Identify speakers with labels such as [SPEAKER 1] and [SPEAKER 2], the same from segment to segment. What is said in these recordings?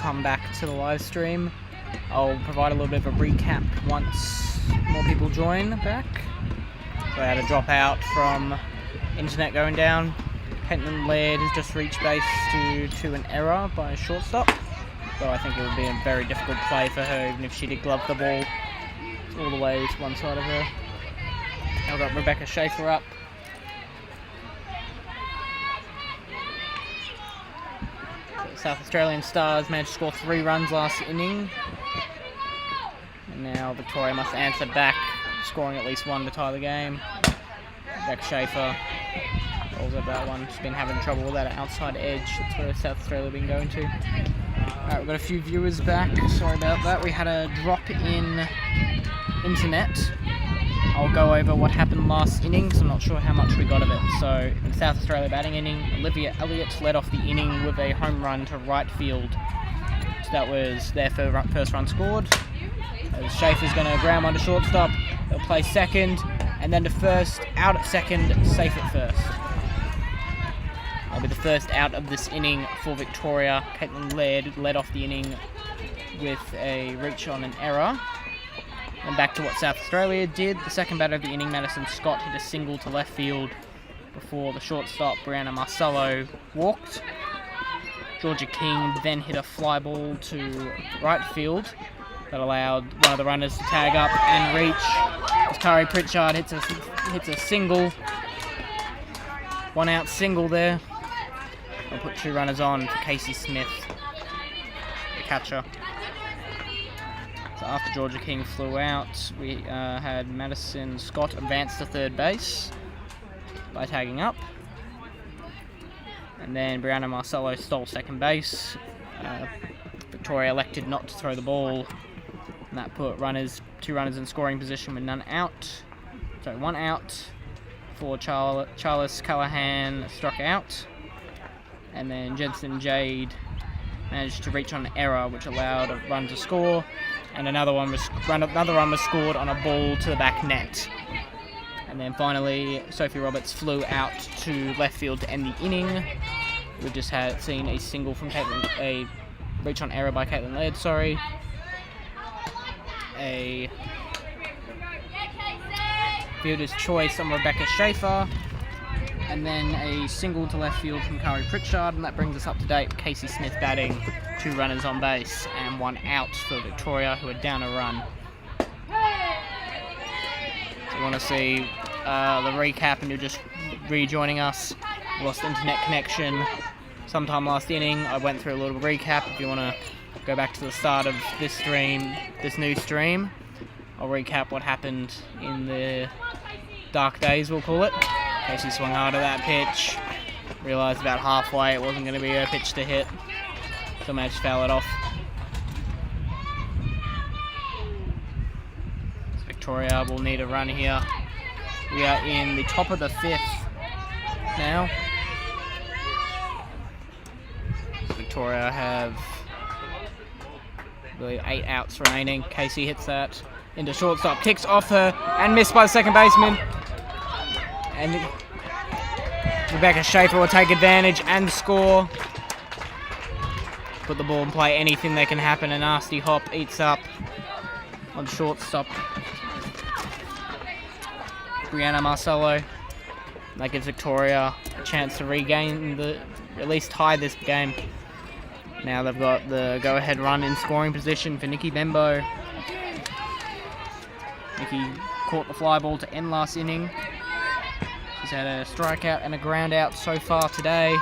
[SPEAKER 1] come back to the live stream. I'll provide a little bit of a recap once more people join back. So I had a drop out from internet going down. Caitlin Laird has just reached base due to an error by a shortstop. So I think it would be a very difficult play for her, even if she did glove the ball all the way to one side of her. Now we've got Rebecca Schaefer up. South Australian Stars managed to score 3 runs last inning. And now Victoria must answer back, scoring at least 1 to tie the game. Rebecca Schaefer rolls up that one. She's been having trouble with that outside edge. That's where South Australia have been going to. Alright, we've got a few viewers back. Sorry about that. We had a drop in internet. I'll go over what happened last inning because I'm not sure how much we got of it. So, in the South Australia batting inning, Olivia Elliott led off the inning with a home run to right field. So that was their first run scored. Schaefer's going to ground one to shortstop. They'll play second, and then to first, out at second, safe at first. That'll be the first out of this inning for Victoria. Caitlin Laird led off the inning with a reach on an error. And back to what South Australia did. The second batter of the inning, Madison Scott, hit a single to left field before the shortstop, Brianna Marcello, walked. Georgia King then hit a fly ball to right field that allowed one of the runners to tag up and reach. As Kari Pritchard hits a single. 1 out single there. I'll put 2 runners on for Casey Smith, the catcher. So after Georgia King flew out, we had Madison Scott advance to third base by tagging up. And then Brianna Marcello stole second base. Victoria elected not to throw the ball. And that put 2 runners in scoring position with 1 out before Charles Callahan struck out. And then Jensen Jade managed to reach on an error which allowed a run to score. And another run was scored on a ball to the back net. And then finally, Sophie Roberts flew out to left field to end the inning. We've just seen a single from a reach on error by Caitlin Laird, a fielder's choice on Rebecca Schaefer, and then a single to left field from Kari Pritchard, and that brings us up to date. Casey Smith batting, 2 runners on base, and 1 out for Victoria, who are down a run. If you want to see the recap and you're just rejoining us, lost internet connection sometime last inning. I went through a little recap. If you want to go back to the start of this new stream, I'll recap what happened in the dark days, we'll call it. Casey swung hard at that pitch, realised about halfway it wasn't going to be her pitch to hit, so managed to foul it off. So Victoria will need a run here. We are in the top of the 5th now. Victoria have, I believe, 8 outs remaining. Casey hits that into shortstop, kicks off her and missed by the second baseman. And Rebecca Schaefer will take advantage and score. Put the ball in play, anything that can happen. A nasty hop eats up on shortstop Brianna Marcello. That gives Victoria a chance to regain at least tie this game. Now they've got the go-ahead run in scoring position for Nikki Bembo. Nikki caught the fly ball to end last inning. She's had a strikeout and a ground out so far today.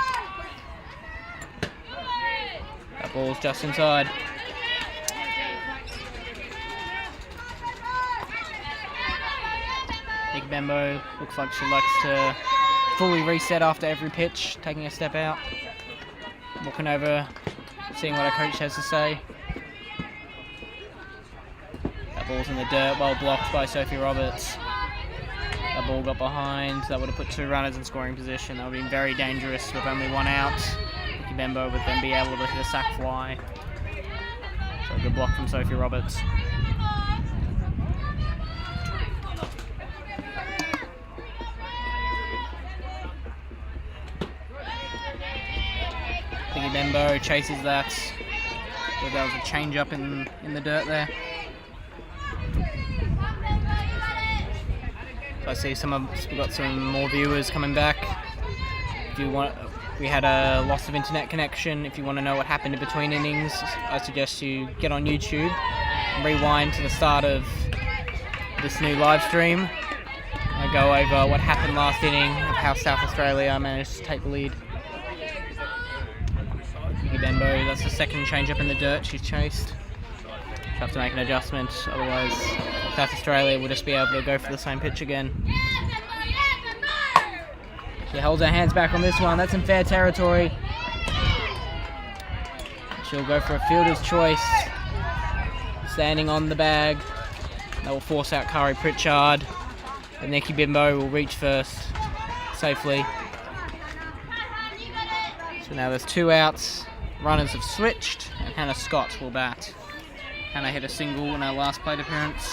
[SPEAKER 1] That ball's just inside. Nikki Bembo looks like she likes to fully reset after every pitch, taking a step out. Looking over, seeing what her coach has to say. That ball's in the dirt, well blocked by Sophie Roberts. That ball got behind. That would have put 2 runners in scoring position. That would have been very dangerous with only 1 out. Nikki Bembo would then be able to hit a sac fly. So a good block from Sophie Roberts. Nikki Bembo chases that But there was a change up in the dirt there. So I see we've got some more viewers coming back. If you want, we had a loss of internet connection. If you want to know what happened in between innings, I suggest you get on YouTube and rewind to the start of this new live stream. I go over what happened last inning, of how South Australia managed to take the lead. Bembo, that's the second change up in the dirt she's chased. She'll have to make an adjustment, otherwise South Australia will just be able to go for the same pitch again. She holds her hands back on this one, that's in fair territory. She'll go for a fielder's choice, standing on the bag. That will force out Kari Pritchard, but Nikki Bimbo will reach first safely. So now there's 2 outs. Runners have switched, and Hannah Scott will bat. Hannah hit a single in her last plate appearance.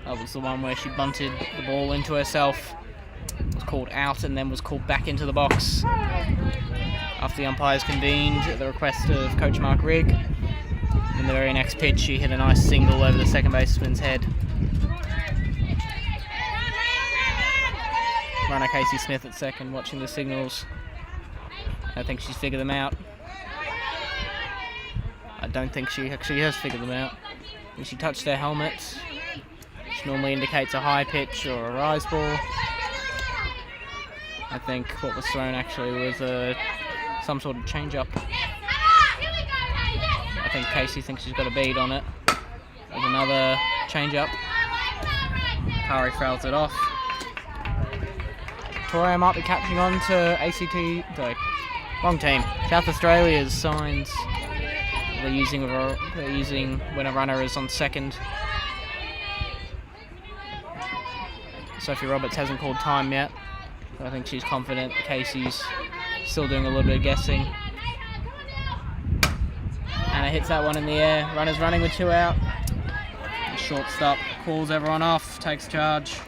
[SPEAKER 1] That was the one where she bunted the ball into herself, was called out, and then was called back into the box after the umpires convened at the request of Coach Mark Rigg. In the very next pitch, she hit a nice single over the second baseman's head. Runner Casey Smith at second, watching the signals. I think she's figured them out. I don't think she actually has figured them out. When she touched her helmet, which normally indicates a high pitch or a rise ball. I think what was thrown actually was some sort of change up. I think Casey thinks she's got a bead on it. There's another change up. Kari fouls it off. Victoria might be catching on to wrong team. South Australia's signs they're using when a runner is on second. Sophie Roberts hasn't called time yet, but I think she's confident. Casey's still doing a little bit of guessing. Anna hits that one in the air. Runner's running with 2 out. The shortstop calls everyone off, takes charge.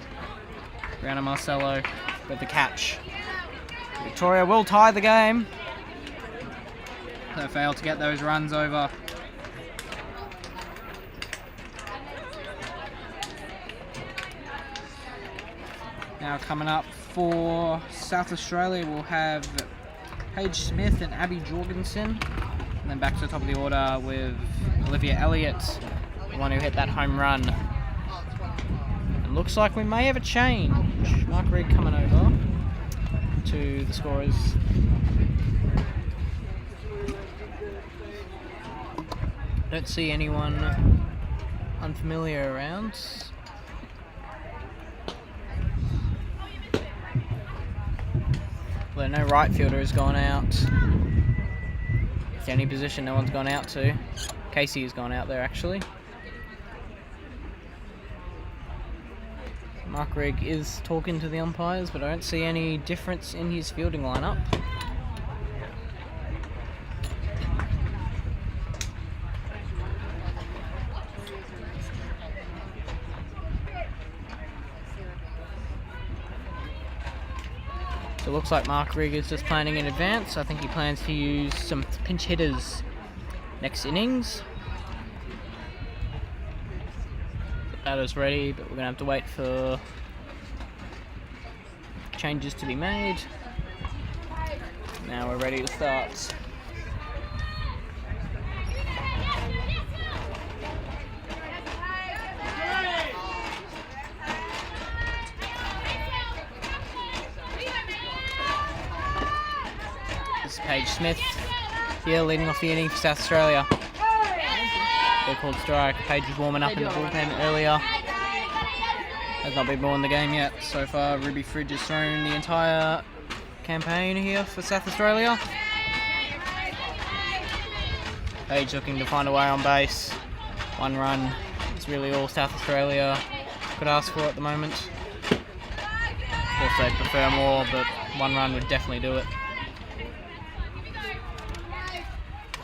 [SPEAKER 1] Brianna Marcello with the catch. Victoria will tie the game. They failed to get those runs over. Now coming up for South Australia, we'll have Paige Smith and Abby Jorgensen. And then back to the top of the order with Olivia Elliott, the one who hit that home run. And looks like we may have a change. Mark Rigg coming over to the scorers. Don't see anyone unfamiliar around. Well, no right fielder has gone out. It's the only position no one's gone out to. Casey has gone out there actually. Mark Rigg is talking to the umpires, but I don't see any difference in his fielding lineup. So it looks like Mark Rigg is just planning in advance. I think he plans to use some pinch hitters next innings. The batter's ready, but we're going to have to wait for changes to be made. Now we're ready to start. Paige Smith here leading off the inning for South Australia. They're called strike. Paige was warming up in the bullpen earlier. Has not been born in the game yet. So far, Ruby Fridge has thrown the entire campaign here for South Australia. Paige looking to find a way on base. 1 run is really all South Australia could ask for at the moment. Of course, they'd prefer more, but 1 run would definitely do it.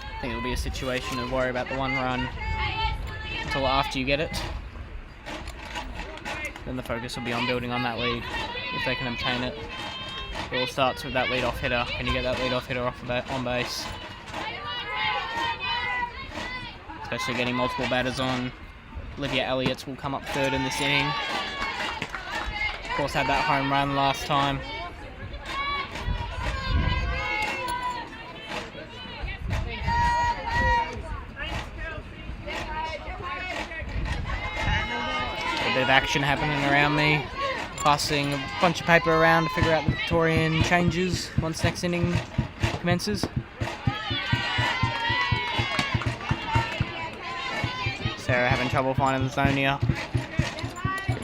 [SPEAKER 1] I think it'll be a situation of worry about the 1 run until after you get it. Then the focus will be on building on that lead if they can obtain it. It all starts with that lead-off hitter. Can you get that lead-off hitter on base? especially getting multiple batters on. Olivia Elliott's will come up third in this inning. Of course, had that home run last time. A bit of action happening around me. Passing a bunch of paper around to figure out the Victorian changes once next inning commences. Sarah having trouble finding the zone here.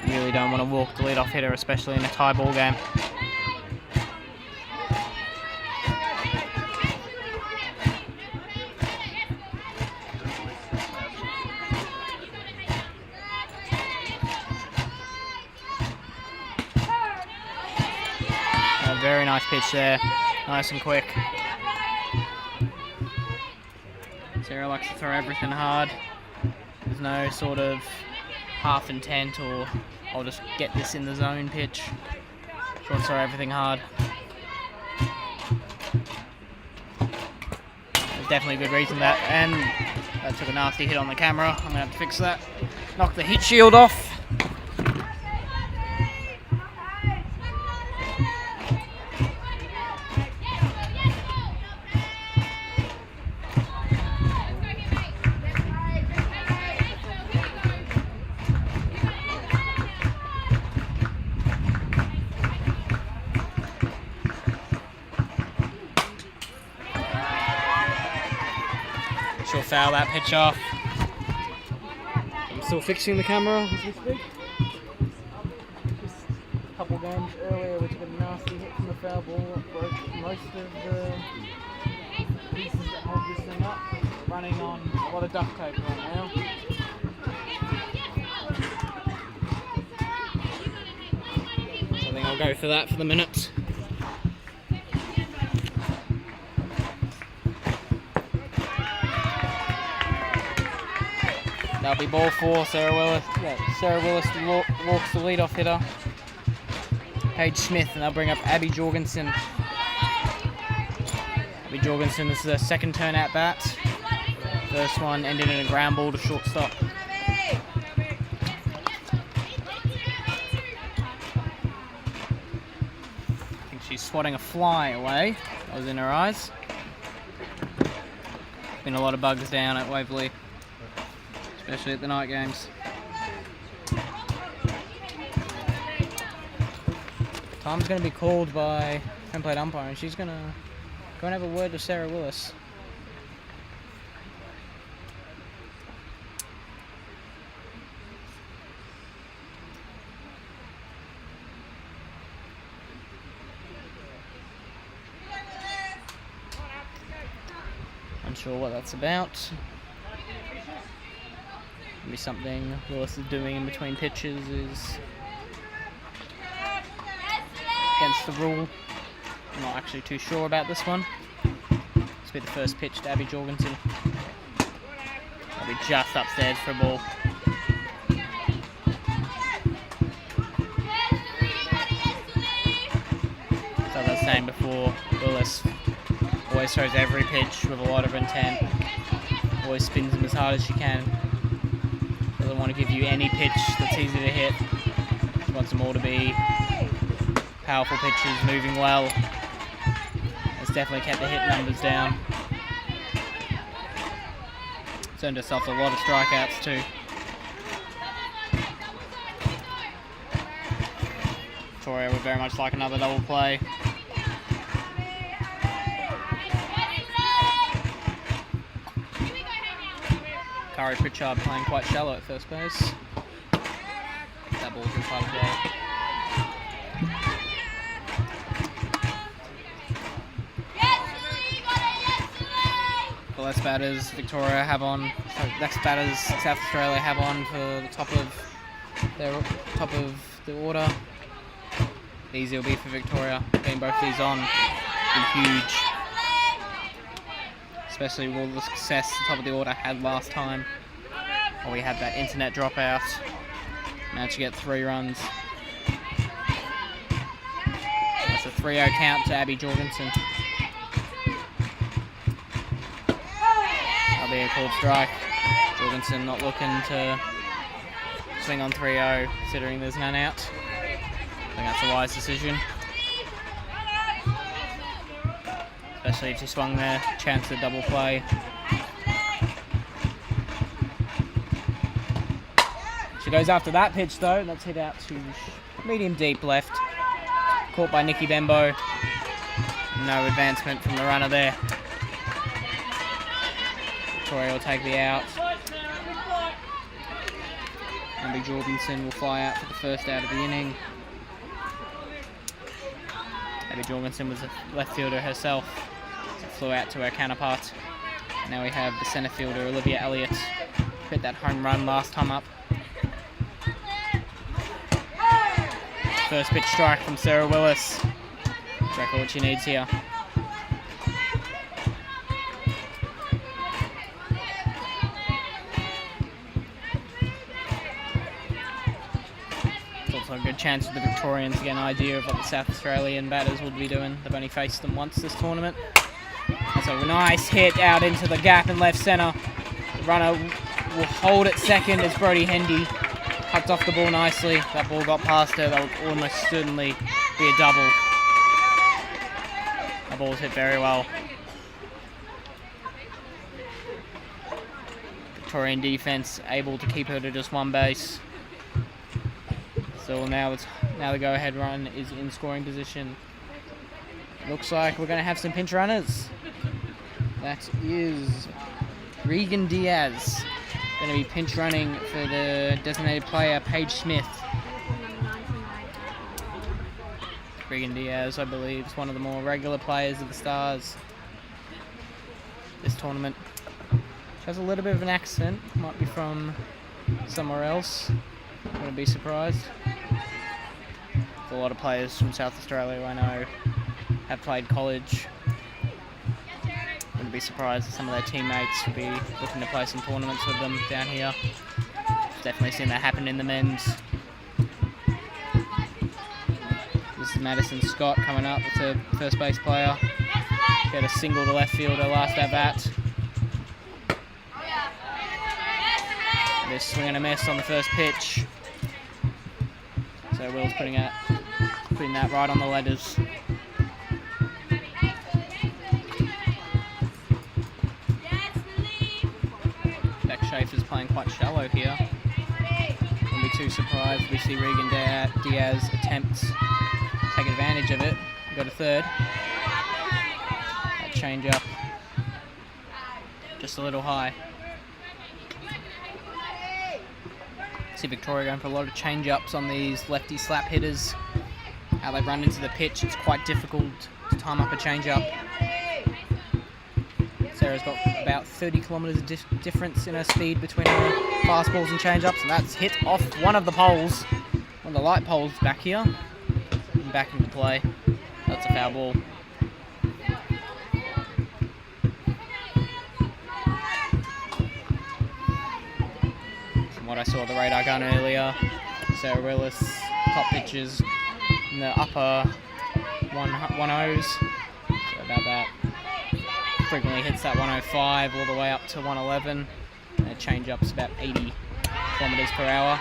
[SPEAKER 1] Really don't want to walk the lead-off hitter, especially in a tie ball game. Very nice pitch there, nice and quick. Sarah likes to throw everything hard. There's no sort of half intent or I'll just get this in the zone pitch. She wants to throw everything hard. There's definitely a good reason for that, and that took a nasty hit on the camera. I'm going to have to fix that. Knock the hit shield off. She'll foul that pitch off. I'm still fixing the camera as we speak. Just a couple games earlier we took a nasty hit from the foul ball that broke most of the pieces that hold this thing up. Running on a lot of duct tape right now. So I think I'll go for that for the minute. That'll be ball 4, Sarah Willis. Yeah, Sarah Willis walks the lead-off hitter. Paige Smith, and they'll bring up Abby Jorgensen. Abby Jorgensen, this is her second turn at bat. First one ended in a ground ball to shortstop. I think she's swatting a fly away. That was in her eyes. Been a lot of bugs down at Waverley, especially at the night games. Time's going to be called by home plate umpire, and she's going to go and have a word with Sarah Willis. Unsure what that's about. Maybe something Willis is doing in between pitches is against the rule. I'm not actually too sure about this one. This will be the first pitch to Abby Jorgensen. That'll be just upstairs for a ball. So as I was saying before, Willis always throws every pitch with a lot of intent. Always spins them as hard as she can. Doesn't want to give you any pitch that's easy to hit. She wants them all to be powerful pitches, moving well. It's definitely kept the hit numbers down. It's earned herself a lot of strikeouts too. Victoria would very much like another double play. Kari Pritchard playing quite shallow at first base. That ball's in play as well. The less batters Victoria have on, next batters South Australia have on for the top of the order. Easy will be for Victoria. Getting both these on will be huge. Especially with all the success the top of the order had last time. Or we had that internet dropout. Managed to get 3 runs. That's a 3-0 count to Abby Jorgensen. That'll be a called strike. Jorgensen not looking to swing on 3-0, considering there's none out. I think that's a wise decision. Especially if she swung there, chance of double play. She goes after that pitch though. Let's hit out to medium deep left. Caught by Nikki Bembo. No advancement from the runner there. Victoria will take the out. Abby Jorgensen will fly out for the first out of the inning. Abby Jorgensen was a left fielder herself. So flew out to her counterpart. Now we have the centre fielder Olivia Elliott. Hit that home run last time up. First pitch strike from Sarah Willis. Exactly what she needs here. It's also a good chance for the Victorians to get an idea of what the South Australian batters would be doing. They've only faced them once this tournament. That's a nice hit out into the gap in left centre. The runner will hold at second as Brodie Hendy cuts off the ball nicely. That ball got past her. That would almost certainly be a double. That ball's hit very well. Victorian defence able to keep her to just one base. So now the go-ahead run is in scoring position. Looks like we're going to have some pinch runners. That is Regan Diaz. Going to be pinch running for the designated player, Paige Smith. Regan Diaz, I believe, is one of the more regular players of the Stars this tournament. She has a little bit of an accent, might be from somewhere else. Wouldn't be surprised. A lot of players from South Australia I know have played college. Wouldn't be surprised if some of their teammates would be looking to play some tournaments with them down here. Definitely seen that happen in the men's. This is Madison Scott coming up with the first base player. Got a single to left fielder last at bat. They're swinging a miss on the first pitch. So Will's putting that right on the letters. Schaefer's playing quite shallow here. Wouldn't be too surprised if we see Regan Diaz attempt to take advantage of it. Go to third. That change up just a little high. See Victoria going for a lot of change ups on these lefty slap hitters. How they run into the pitch, it's quite difficult to time up a change up. Sarah's got about 30 kilometres of difference in her speed between her fastballs and change-ups, and that's hit off one of the poles, one of the light poles back here, and back into play. That's a foul ball. From what I saw the radar gun earlier, Sarah Willis top pitches in the upper 1-0s, so about that. Frequently hits that 105 all the way up to 111. And a change up's about 80 kilometers per hour.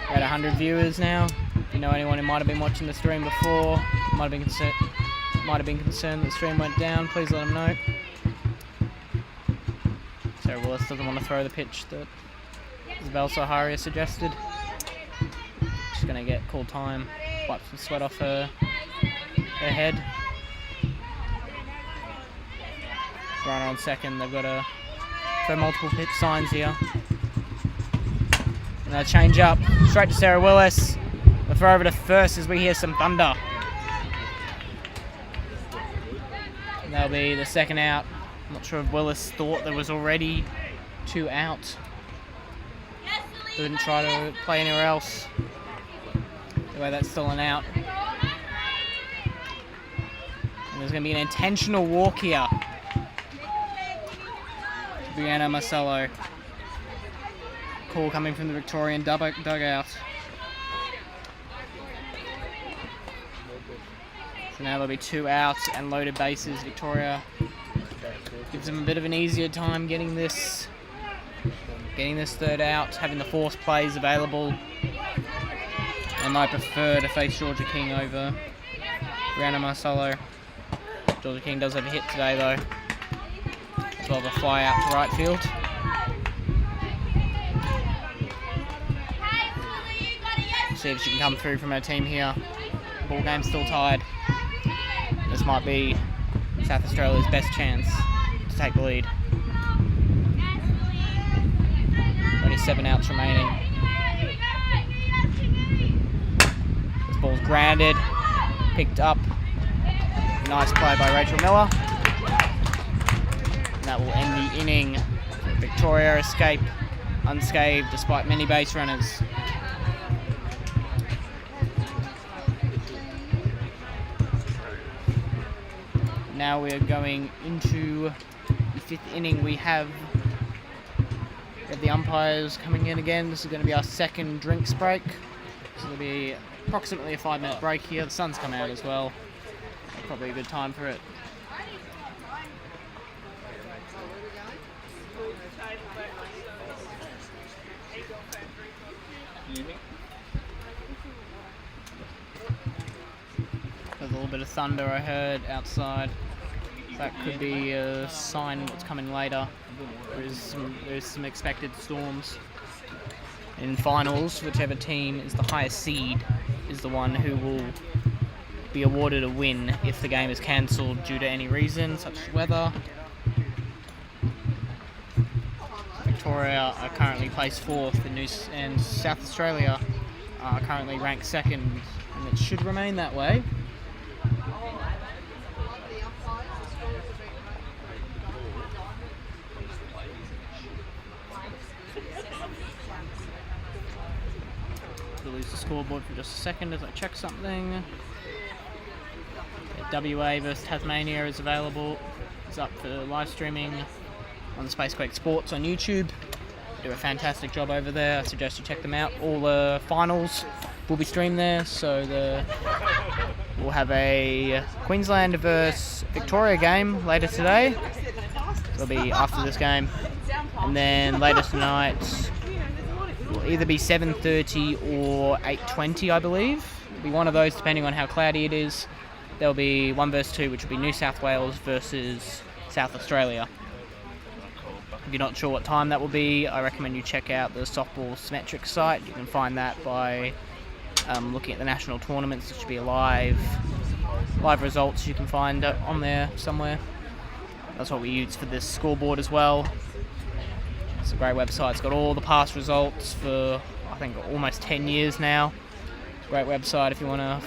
[SPEAKER 1] We're at 100 viewers now. If you know anyone who might have been watching the stream before, might have been concerned that the stream went down, please let them know. Sarah Willis doesn't want to throw the pitch that Isabel Saharia suggested. She's going to get called time, wipe some sweat off her head. Runner on second, they've got to throw multiple pitch signs here. And they'll change up, straight to Sarah Willis. They'll throw over to first as we hear some thunder. And that'll be the second out. I'm not sure if Willis thought there was already 2 out. Didn't try to play anywhere else. Anyway, that's still an out. And there's going to be an intentional walk here. Brianna Marcello. call coming from the Victorian dugout. So now there'll be 2 outs and loaded bases. Victoria gives them a bit of an easier time getting this 3rd out, having the force plays available. I might prefer to face Georgia King over Brianna Marcelo. Georgia King does have a hit today though, as well as a fly out to right field. See if she can come through from her team here. Ball game's still tied. This might be South Australia's best chance to take the lead. Only 7 outs remaining. This ball's grounded, picked up. Nice play by Rachel Miller. And that will end the inning. Victoria escape unscathed despite many base runners. Now we are going into the 5th inning. We have the umpires coming in again. This is going to be our 2nd drinks break. So there'll be approximately a 5-minute break here. The sun's come out as well. Probably a good time for it. There's a little bit of thunder I heard outside. That could be a sign of what's coming later. There's some expected storms. In finals, whichever team is the highest seed is the one who will be awarded a win if the game is cancelled due to any reason, such as weather. Victoria are currently placed 4th, and South Australia are currently ranked 2nd, and it should remain that way. Release the scoreboard for just a second as I check something. WA versus Tasmania is available. It's up for live streaming on Spacequake Sports on YouTube. They do a fantastic job over there. I suggest you check them out. All the finals will be streamed there. So we'll have a Queensland versus Victoria game later today. It'll be after this game, and then later tonight will either be 7:30 or 8:20, I believe. It'll be one of those depending on how cloudy it is. There'll be 1 versus 2, which will be New South Wales versus South Australia. If you're not sure what time that will be, I recommend you check out the Softball Symmetric site. You can find that by looking at the national tournaments. There should be live results you can find on there somewhere. That's what we use for this scoreboard as well. It's a great website. It's got all the past results for, I think, almost 10 years now. Great website if you want to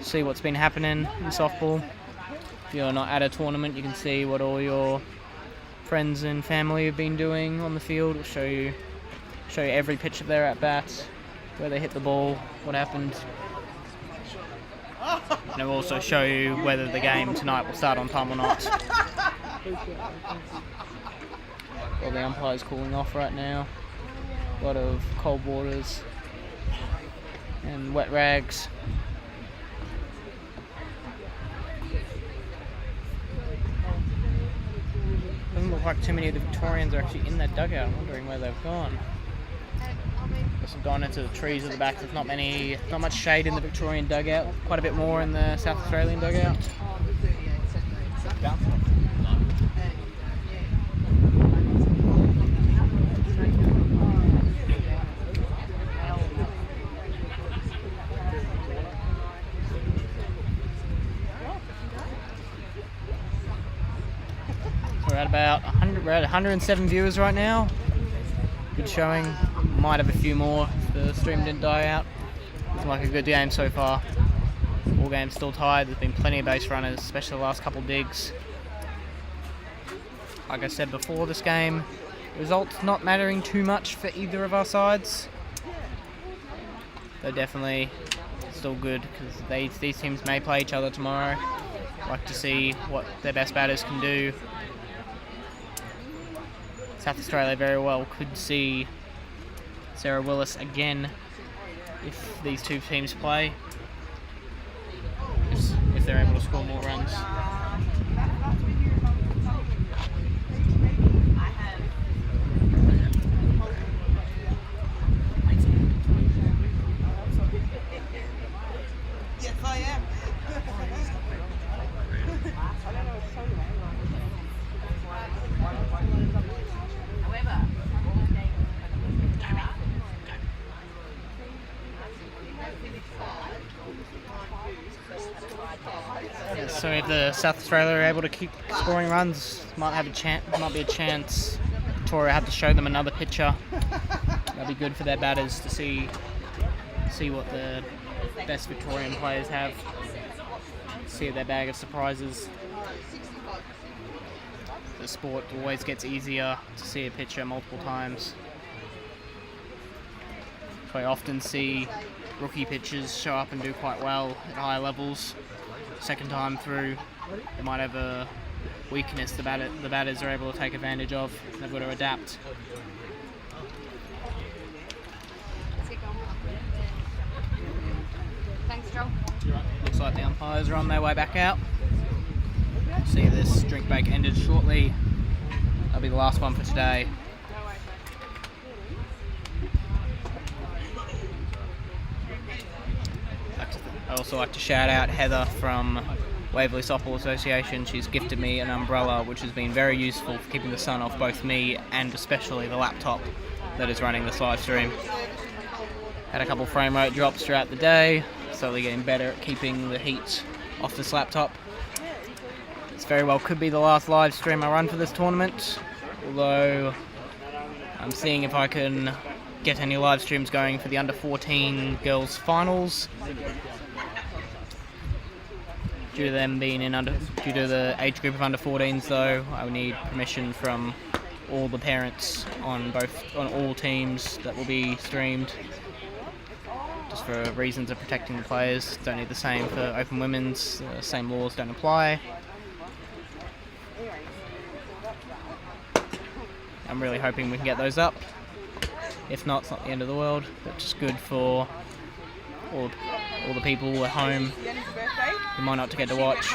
[SPEAKER 1] see what's been happening in softball. If you're not at a tournament, you can see what all your friends and family have been doing on the field. It'll show you every pitch of their at bats, where they hit the ball, what happened. And it'll also show you whether the game tonight will start on time or not. All the umpires cooling off right now. A lot of cold waters and wet rags. Doesn't look like too many of the Victorians are actually in that dugout. I'm wondering where they've gone. Must have gone into the trees at the back. There's not much shade in the Victorian dugout. Quite a bit more in the South Australian dugout. We're at 107 viewers right now. Good showing. Might have a few more if the stream didn't die out. Looks like a good game so far. All games still tied. There's been plenty of base runners, especially the last couple digs. Like I said before this game, results not mattering too much for either of our sides. They're definitely still good because these teams may play each other tomorrow. Like to see what their best batters can do. South Australia very well could see Sarah Willis again if these two teams play. If they're able to score more runs.
[SPEAKER 2] Yes, I am.
[SPEAKER 1] Yeah, so if the South Australia are able to keep scoring runs, might be a chance. Victoria have to show them another picture. That'll be good for their batters to see what the best Victorian players have. See their bag of surprises. The sport always gets easier to see a picture multiple times. So I often see rookie pitchers show up and do quite well at higher levels. Second time through, they might have a weakness the batters are able to take advantage of. They've got to adapt.
[SPEAKER 3] Thanks, Joel.
[SPEAKER 1] Looks like the umpires are on their way back out. See this drink break ended shortly. That'll be the last one for today. I also like to shout out Heather from Waverley Softball Association. She's gifted me an umbrella which has been very useful for keeping the sun off both me and especially the laptop that is running this live stream. Had a couple frame rate drops throughout the day, slowly getting better at keeping the heat off this laptop. This very well could be the last live stream I run for this tournament, although I'm seeing if I can get any live streams going for the under 14 girls finals. Due to them being due to the age group of under 14s though, I would need permission from all the parents on all teams that will be streamed. Just for reasons of protecting the players. Don't need the same for open women's, same laws don't apply. I'm really hoping we can get those up. If not, it's not the end of the world, but just good for all the people at home who might not get to watch.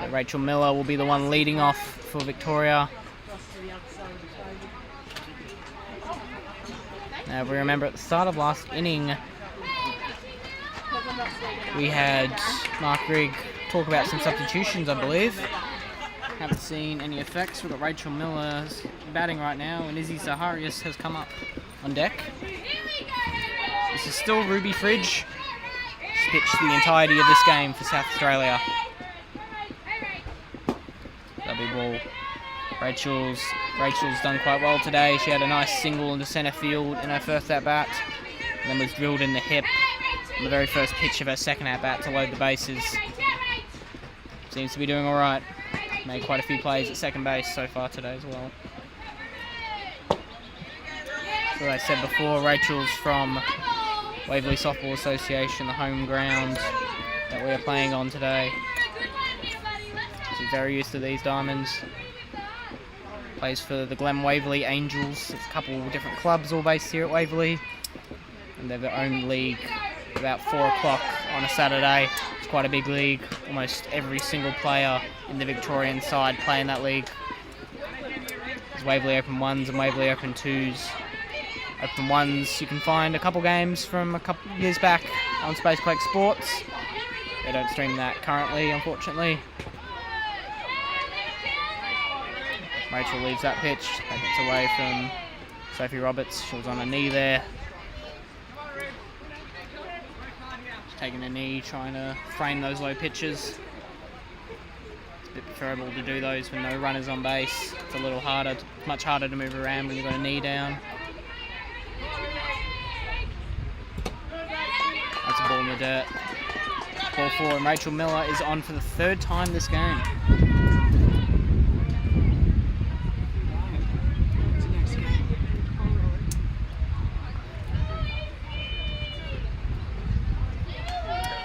[SPEAKER 1] Rachel Miller will be the one leading off for Victoria. Now, if we remember at the start of last inning, we had Mark Rigg talk about some substitutions, I believe. Haven't seen any effects. We've got Rachel Miller batting right now, and Izzy Zaharias has come up on deck. This is still Ruby Fridge. She's pitched the entirety of this game for South Australia. Lovely ball. Rachel's done quite well today. She had a nice single into centre field in her first at-bat, and then was drilled in the hip on the very first pitch of her second at-bat to load the bases. Seems to be doing alright. Made quite a few plays at second base so far today as well. So as I said before, Rachel's from Waverley Softball Association, the home ground that we are playing on today. She's very used to these diamonds. Plays for the Glen Waverley Angels. It's a couple of different clubs all based here at Waverley. And they're their own league about 4 o'clock on a Saturday. It's quite a big league. Almost every single player in the Victorian side play in that league. There's Waverley Open 1s and Waverley Open 2s. Open 1s, you can find a couple games from a couple years back on Spacequake Sports. They don't stream that currently, unfortunately. Rachel leaves that pitch, takes it away from Sophie Roberts. She was on a knee there. She's taking a knee, trying to frame those low pitches. It's a bit preferable to do those when no runners on base. It's a little harder, much harder to move around when you've got a knee down. That's a ball in the dirt. Ball 4, and Rachel Miller is on for the 3rd time this game.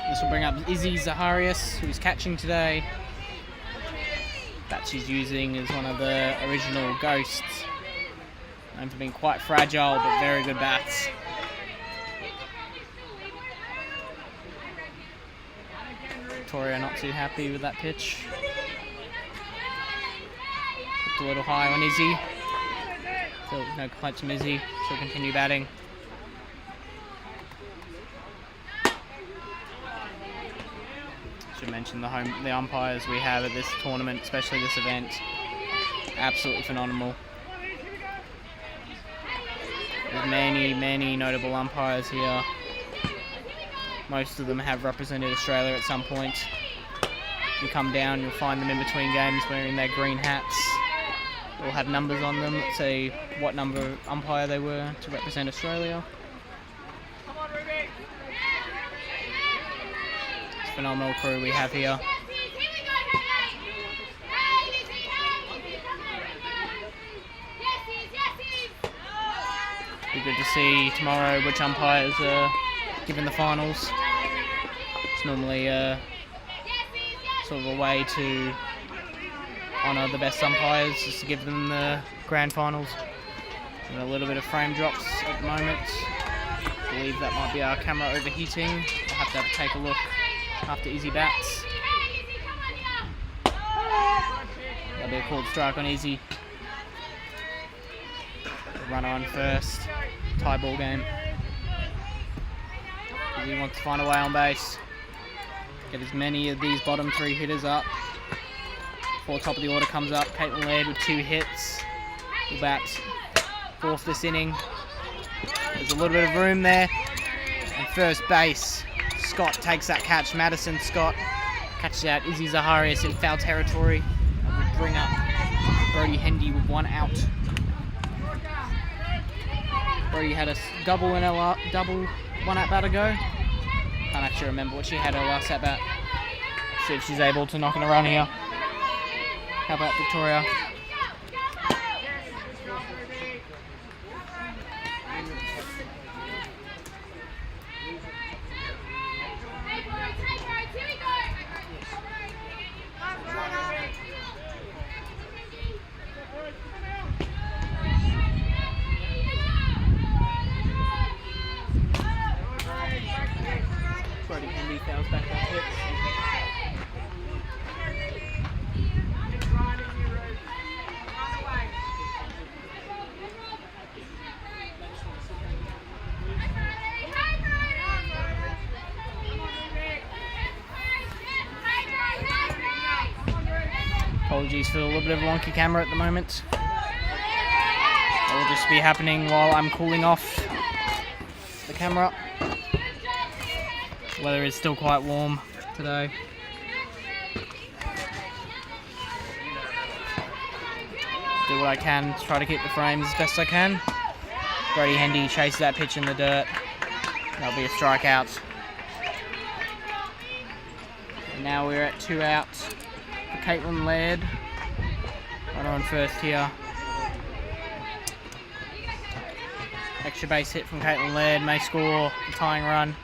[SPEAKER 1] This will bring up Izzy Zaharias, who's catching today. That she's using is one of the original Ghosts Known for being quite fragile, but very good bats. Victoria not too happy with that pitch. Looked a little high on Izzy. Still no complaints from Izzy. She'll continue batting. Should mention the umpires we have at this tournament, especially this event. Absolutely phenomenal. There's many notable umpires here. Most of them have represented Australia at some point. If you come down, you'll find them in between games wearing their green hats. They'll have numbers on them that say what number umpire they were to represent Australia. It's a phenomenal crew we have here. Be good to see tomorrow which umpires are given the finals. It's normally sort of a way to honour the best umpires, just to give them the grand finals. And a little bit of frame drops at the moment. I believe that might be our camera overheating. I'll have to take a look after Izzy bats. That'll be a called strike on Izzy. Runner on first. Tie ball game. Izzy wants to find a way on base. Get as many of these bottom three hitters up before top of the order comes up. Caitlin Laird with 2 hits. Will bat fourth this inning. There's a little bit of room there. And first base, Scott takes that catch. Madison Scott catches out Izzy Zaharias in foul territory. And will bring up Brody Hendy with 1 out. Brody had a double 1 at bat ago. Can't actually remember what she had her last at bat. See if she's able to knock in a run here. How about Victoria? Brody Hendy fouls back that hit. Apologies for a little bit of a wonky camera at the moment. It will just be happening while I'm cooling off the camera. Weather is still quite warm today. Do what I can to try to keep the frames as best I can. Brody Hendy chases that pitch in the dirt. That'll be a strikeout. And now we're at 2 outs for Caitlin Laird. Runner on first here. Extra base hit from Caitlin Laird may score the tying run.